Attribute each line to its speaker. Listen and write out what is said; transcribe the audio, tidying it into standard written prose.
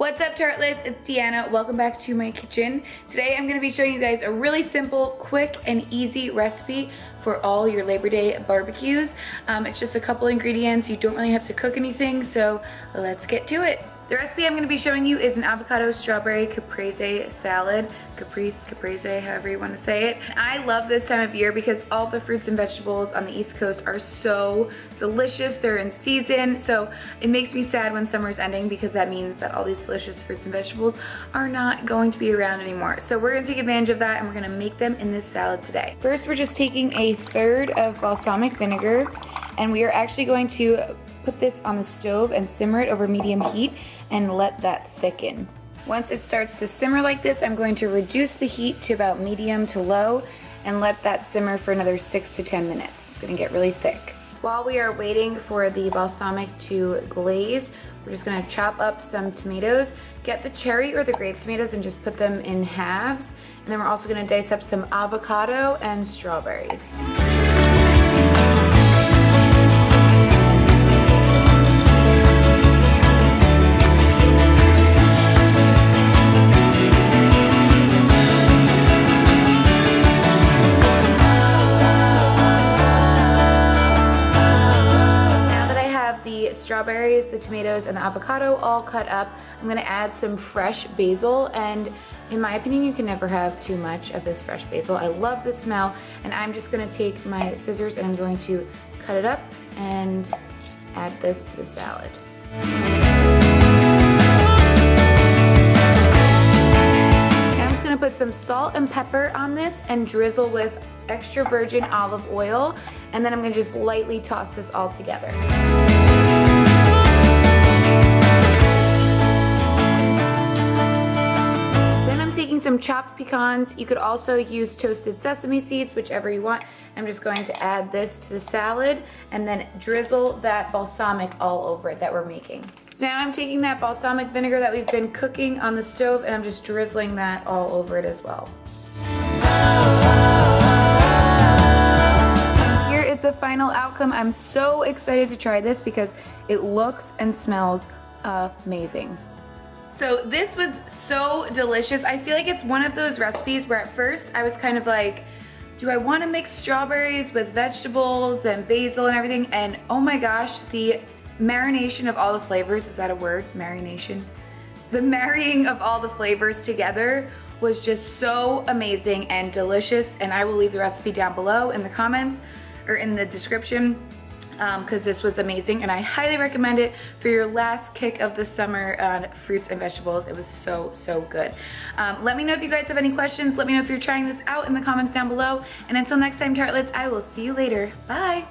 Speaker 1: What's up, tartelettes? It's Deanna. Welcome back to my kitchen. Today I'm going to be showing you guys a really simple, quick, and easy recipe for all your Labor Day barbecues. It's just a couple ingredients. You don't really have to cook anything, so let's get to it. The recipe I'm going to be showing you is an avocado strawberry caprese salad. Caprese, however you want to say it. I love this time of year because all the fruits and vegetables on the East Coast are so delicious. They're in season, so it makes me sad when summer's ending because that means that all these delicious fruits and vegetables are not going to be around anymore. So we're going to take advantage of that and we're going to make them in this salad today. First, we're just taking 1/3 of balsamic vinegar and we are actually going to put this on the stove and simmer it over medium heat and let that thicken. Once it starts to simmer like this, I'm going to reduce the heat to about medium to low and let that simmer for another 6 to 10 minutes. It's gonna get really thick. While we are waiting for the balsamic to glaze, we're just gonna chop up some tomatoes, get the cherry or the grape tomatoes and just put them in halves. And then we're also gonna dice up some avocado and strawberries. Strawberries, the tomatoes, and the avocado all cut up. I'm gonna add some fresh basil, and in my opinion, you can never have too much of this fresh basil. I love the smell, and I'm just gonna take my scissors and I'm going to cut it up and add this to the salad. Now I'm just gonna put some salt and pepper on this and drizzle with extra virgin olive oil, and then I'm gonna just lightly toss this all together. Some chopped pecans. You could also use toasted sesame seeds, whichever you want. I'm just going to add this to the salad and then drizzle that balsamic all over it that we're making. So now I'm taking that balsamic vinegar that we've been cooking on the stove and I'm just drizzling that all over it as well. And here is the final outcome. I'm so excited to try this because it looks and smells amazing. So this was so delicious. I feel like it's one of those recipes where at first I was kind of like, do I want to mix strawberries with vegetables and basil and everything? And oh my gosh, the marination of all the flavors, is that a word? Marination? The marrying of all the flavors together was just so amazing and delicious, and I will leave the recipe down below in the comments or in the description. Because this was amazing and I highly recommend it for your last kick of the summer on fruits and vegetables. It was so good. Let me know if you guys have any questions. Let me know if you're trying this out in the comments down below. And until next time, tartelettes, I will see you later. Bye.